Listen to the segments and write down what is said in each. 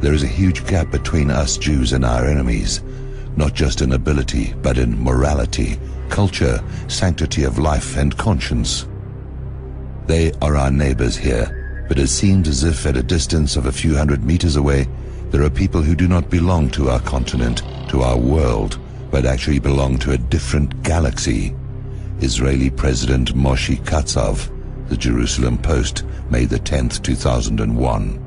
There is a huge gap between us Jews and our enemies, not just in ability, but in morality, culture, sanctity of life, and conscience. They are our neighbors here, but it seems as if at a distance of a few hundred meters away, there are people who do not belong to our continent, to our world, but actually belong to a different galaxy. Israeli President Moshe Katsav, The Jerusalem Post, May the 10th, 2001.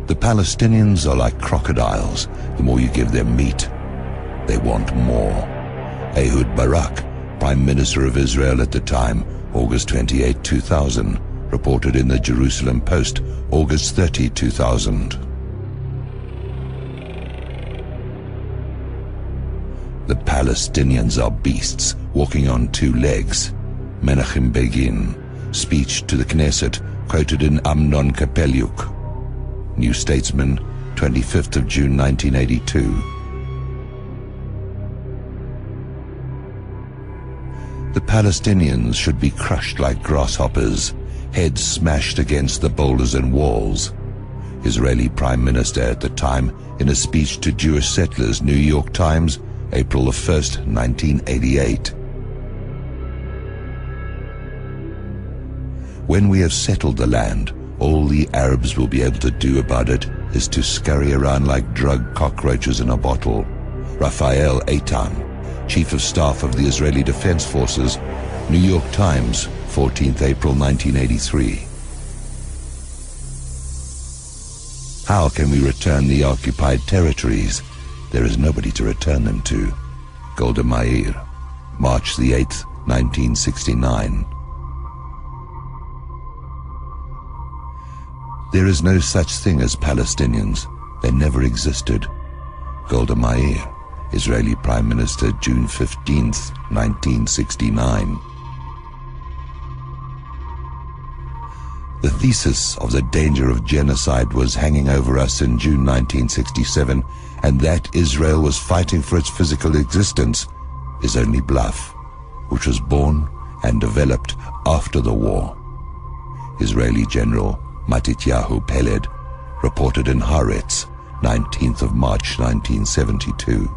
The Palestinians are like crocodiles. The more you give them meat, they want more. Ehud Barak, Prime Minister of Israel at the time, August 28, 2000, reported in the Jerusalem Post, August 30, 2000. The Palestinians are beasts, walking on two legs. Menachem Begin, speech to the Knesset, quoted in Amnon Kapeliuk. New Statesman, 25th of June 1982. The Palestinians should be crushed like grasshoppers, heads smashed against the boulders and walls. Israeli Prime Minister at the time, in a speech to Jewish settlers, New York Times, April 1st, 1988. When we have settled the land, all the Arabs will be able to do about it is to scurry around like drug cockroaches in a bottle. Raphael Eitan, Chief of Staff of the Israeli Defense Forces, New York Times, 14th April 1983. How can we return the occupied territories? There is nobody to return them to. Golda Meir, March the 8th, 1969. There is no such thing as Palestinians. They never existed. Golda Meir, Israeli Prime Minister, June 15th, 1969. The thesis of the danger of genocide was hanging over us in June 1967, and that Israel was fighting for its physical existence is only bluff, which was born and developed after the war. Israeli General Matityahu Peled reported in Haaretz, 19th of March 1972.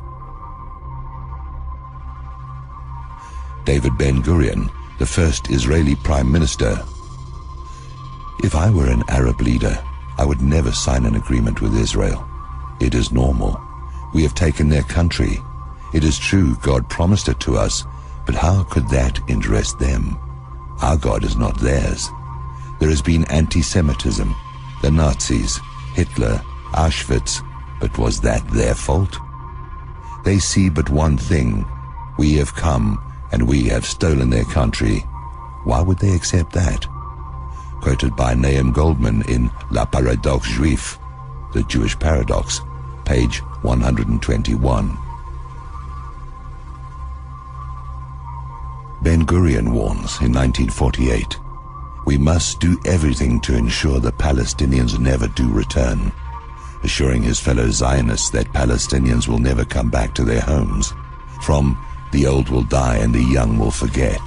David Ben-Gurion, the first Israeli Prime Minister. If I were an Arab leader, I would never sign an agreement with Israel. It is normal. We have taken their country. It is true, God promised it to us, but how could that interest them? Our God is not theirs. There has been anti-Semitism, the Nazis, Hitler, Auschwitz, but was that their fault? They see but one thing. We have come, and we have stolen their country. Why would they accept that? Quoted by Nahum Goldman in La Paradoxe Juif, The Jewish Paradox, page 121. Ben-Gurion warns in 1948, "We must do everything to ensure the Palestinians never do return," assuring his fellow Zionists that Palestinians will never come back to their homes. From "the old will die and the young will forget."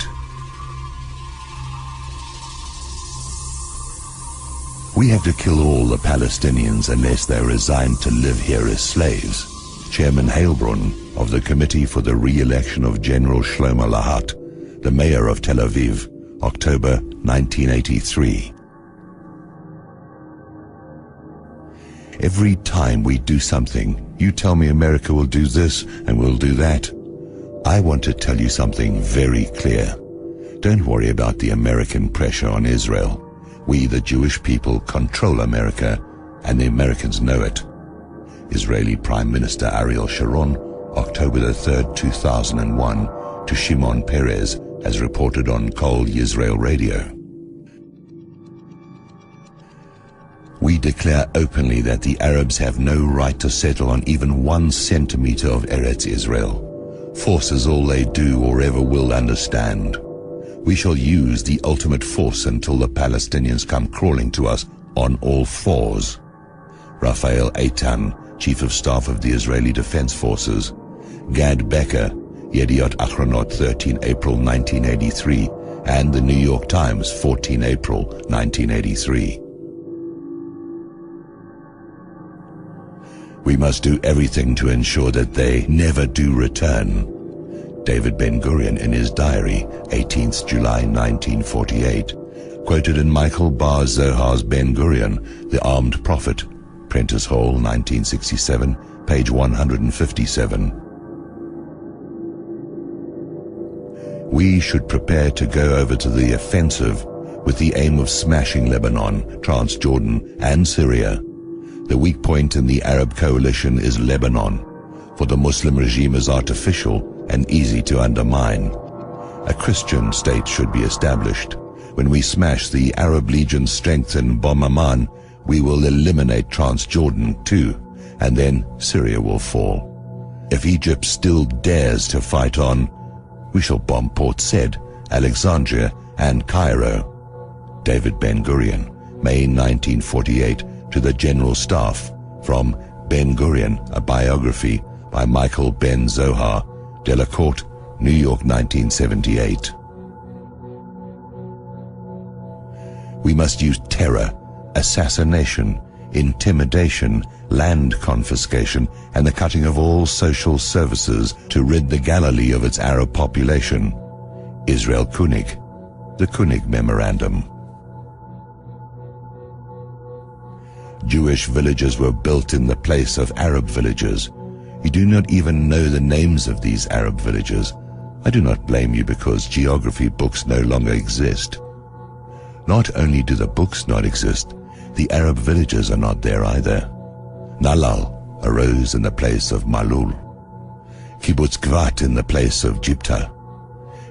We have to kill all the Palestinians unless they are resigned to live here as slaves. Chairman Heilbrunn of the Committee for the Re-election of General Shlomo Lahat, the mayor of Tel Aviv, October 1983. Every time we do something, you tell me America will do this and will do that. I want to tell you something very clear. Don't worry about the American pressure on Israel. We, the Jewish people, control America, and the Americans know it. Israeli Prime Minister Ariel Sharon, October the 3rd, 2001, to Shimon Peres, as reported on Kol Yisrael Radio. We declare openly that the Arabs have no right to settle on even 1 centimeter of Eretz Israel. Force is all they do or ever will understand. We shall use the ultimate force until the Palestinians come crawling to us on all fours. Raphael Eitan, Chief of Staff of the Israeli Defense Forces. Gad Becker, Yediot Achronot, 13 April 1983, and the New York Times, 14 April 1983. We must do everything to ensure that they never do return. David Ben-Gurion in his diary, 18th July 1948, quoted in Michael Bar Zohar's Ben-Gurion, The Armed Prophet, Prentice Hall, 1967, page 157. We should prepare to go over to the offensive with the aim of smashing Lebanon, Transjordan, and Syria. The weak point in the Arab coalition is Lebanon, for the Muslim regime is artificial and easy to undermine. A Christian state should be established. When we smash the Arab Legion's strength in Amman, we will eliminate Transjordan too, and then Syria will fall. If Egypt still dares to fight on, we shall bomb Port Said, Alexandria, and Cairo. David Ben-Gurion, May 1948, to the General Staff, from Ben-Gurion, a biography by Michael Ben Zohar, Delacorte, New York, 1978. We must use terror, assassination, intimidation, land confiscation, and the cutting of all social services to rid the Galilee of its Arab population. Israel Koenig, the Koenig Memorandum. Jewish villages were built in the place of Arab villages. You do not even know the names of these Arab villages. I do not blame you because geography books no longer exist. Not only do the books not exist, the Arab villages are not there either. Nalal arose in the place of Malul, Kibbutz Gvat in the place of Jipta,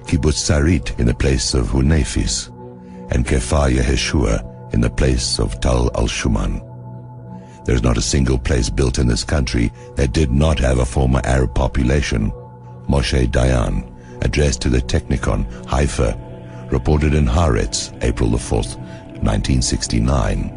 Kibbutz Sarit in the place of Hunefis, and Kefar Yeshua in the place of Tal al-Shuman. There is not a single place built in this country that did not have a former Arab population. Moshe Dayan, addressed to the Technikon, Haifa, reported in Haaretz, April the 4th, 1969.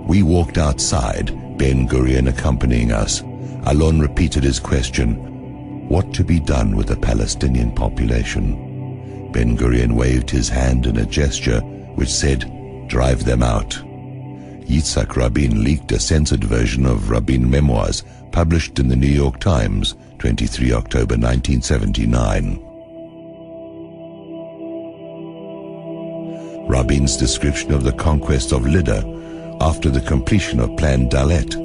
We walked outside, Ben-Gurion accompanying us. Alon repeated his question, what to be done with the Palestinian population? Ben-Gurion waved his hand in a gesture which said, drive them out. Yitzhak Rabin leaked a censored version of Rabin memoirs published in the New York Times, 23 October 1979. Rabin's description of the conquest of Lydda after the completion of Plan Dalet.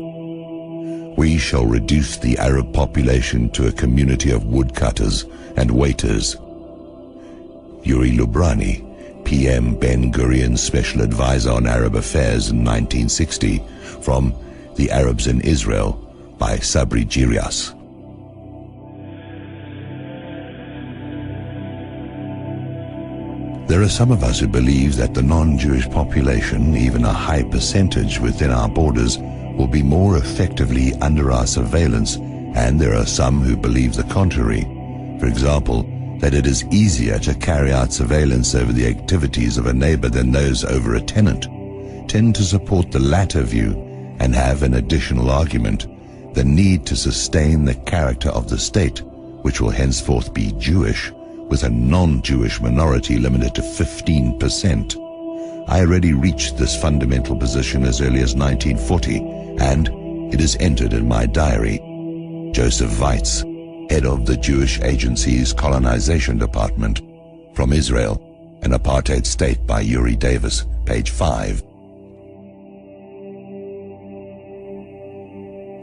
We shall reduce the Arab population to a community of woodcutters and waiters. Yuri Lubrani, PM Ben-Gurion's Special Advisor on Arab Affairs in 1960, from The Arabs in Israel by Sabri Girias. There are some of us who believe that the non-Jewish population, even a high percentage within our borders, will be more effectively under our surveillance, and there are some who believe the contrary. For example, that it is easier to carry out surveillance over the activities of a neighbor than those over a tenant, tend to support the latter view and have an additional argument, the need to sustain the character of the state, which will henceforth be Jewish, with a non-Jewish minority limited to 15%. I already reached this fundamental position as early as 1940, and it is entered in my diary. Joseph Weitz, head of the Jewish Agency's Colonization Department, from Israel, an Apartheid State by Yuri Davis, page 5.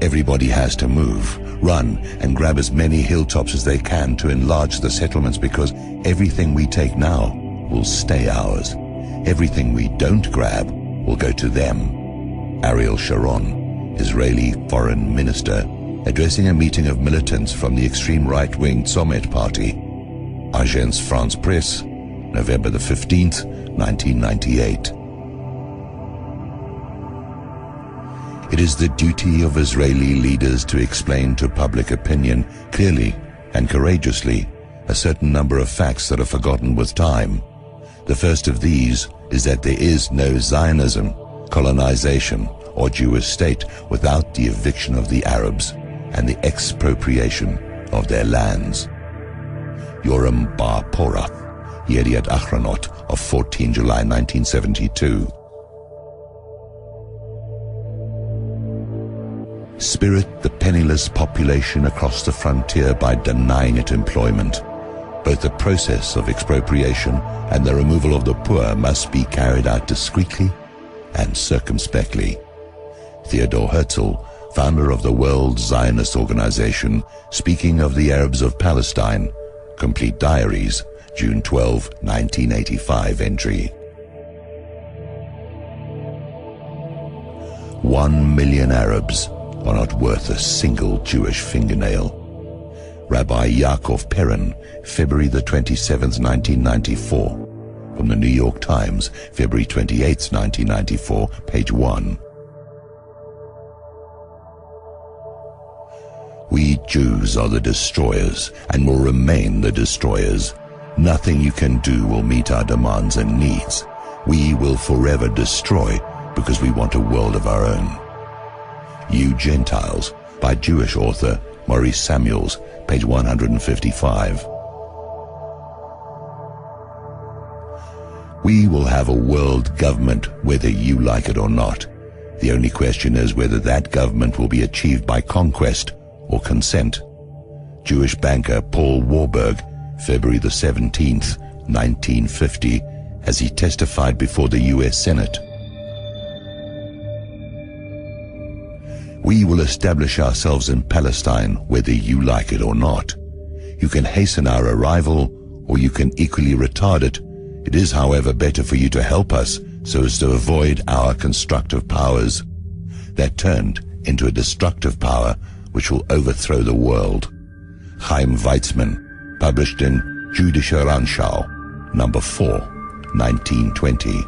Everybody has to move, run, and grab as many hilltops as they can to enlarge the settlements, because everything we take now will stay ours. Everything we don't grab will go to them. Ariel Sharon, Israeli Foreign Minister, addressing a meeting of militants from the extreme right-wing Tzomet Party. Agence France Presse, November the 15th, 1998. It is the duty of Israeli leaders to explain to public opinion clearly and courageously a certain number of facts that are forgotten with time. The first of these is that there is no Zionism, colonization, or Jewish state without the eviction of the Arabs and the expropriation of their lands. Yoram Bar Porath, Yediat Achronot of 14 July 1972. Spirit the penniless population across the frontier by denying it employment. Both the process of expropriation and the removal of the poor must be carried out discreetly and circumspectly. Theodor Herzl, founder of the World Zionist Organization, speaking of the Arabs of Palestine, Complete Diaries, June 12, 1985 entry. 1 million Arabs are not worth a single Jewish fingernail. Rabbi Yaakov Perrin, February the 27th, 1994. From the New York Times, February 28th, 1994, page 1. We Jews are the destroyers and will remain the destroyers. Nothing you can do will meet our demands and needs. We will forever destroy because we want a world of our own. You Gentiles, by Jewish author Maurice Samuels, page 155. We will have a world government whether you like it or not. The only question is whether that government will be achieved by conquest or consent. Jewish banker Paul Warburg, February the 17th, 1950, as he testified before the U.S. Senate. We will establish ourselves in Palestine whether you like it or not. You can hasten our arrival or you can equally retard it. It is, however, better for you to help us so as to avoid our constructive powers. That turned into a destructive power which will overthrow the world. Chaim Weizmann, published in Jüdische Rundschau, number 4, 1920.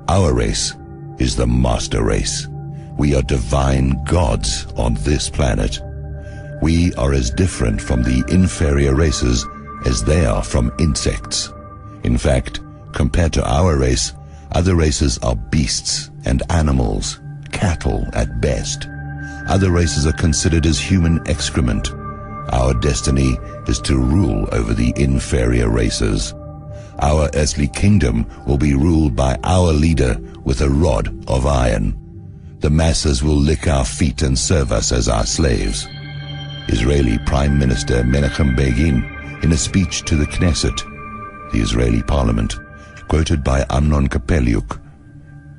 Our race is the master race. We are divine gods on this planet. We are as different from the inferior races as they are from insects. In fact, compared to our race, other races are beasts and animals, cattle at best. Other races are considered as human excrement. Our destiny is to rule over the inferior races. Our earthly kingdom will be ruled by our leader with a rod of iron. The masses will lick our feet and serve us as our slaves. Israeli Prime Minister Menachem Begin, in a speech to the Knesset, the Israeli parliament, quoted by Amnon Kapeliuk,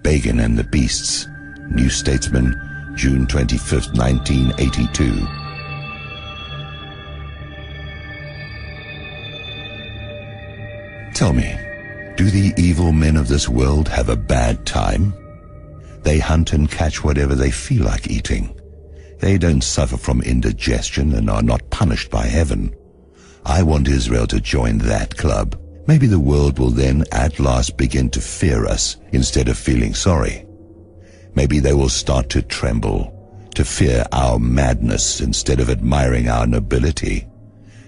Begin and the Beasts, New Statesman, June 25, 1982. Tell me, do the evil men of this world have a bad time? They hunt and catch whatever they feel like eating. They don't suffer from indigestion and are not punished by heaven. I want Israel to join that club. Maybe the world will then at last begin to fear us instead of feeling sorry. Maybe they will start to tremble, to fear our madness instead of admiring our nobility.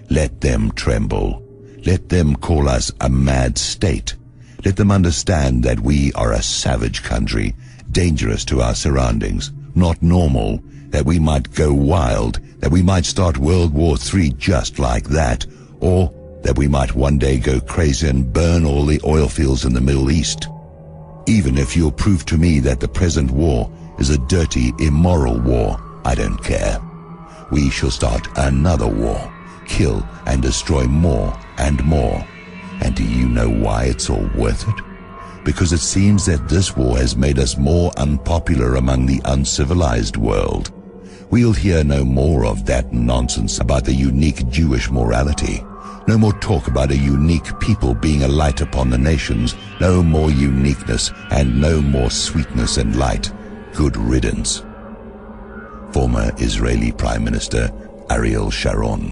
Let them tremble. Let them call us a mad state. Let them understand that we are a savage country, dangerous to our surroundings, not normal, that we might go wild, that we might start World War III just like that, or that we might one day go crazy and burn all the oil fields in the Middle East. Even if you'll prove to me that the present war is a dirty, immoral war, I don't care. We shall start another war, kill and destroy more and more. And do you know why it's all worth it? Because it seems that this war has made us more unpopular among the uncivilized world. We'll hear no more of that nonsense about the unique Jewish morality. No more talk about a unique people being a light upon the nations. No more uniqueness and no more sweetness and light. Good riddance. Former Israeli Prime Minister Ariel Sharon.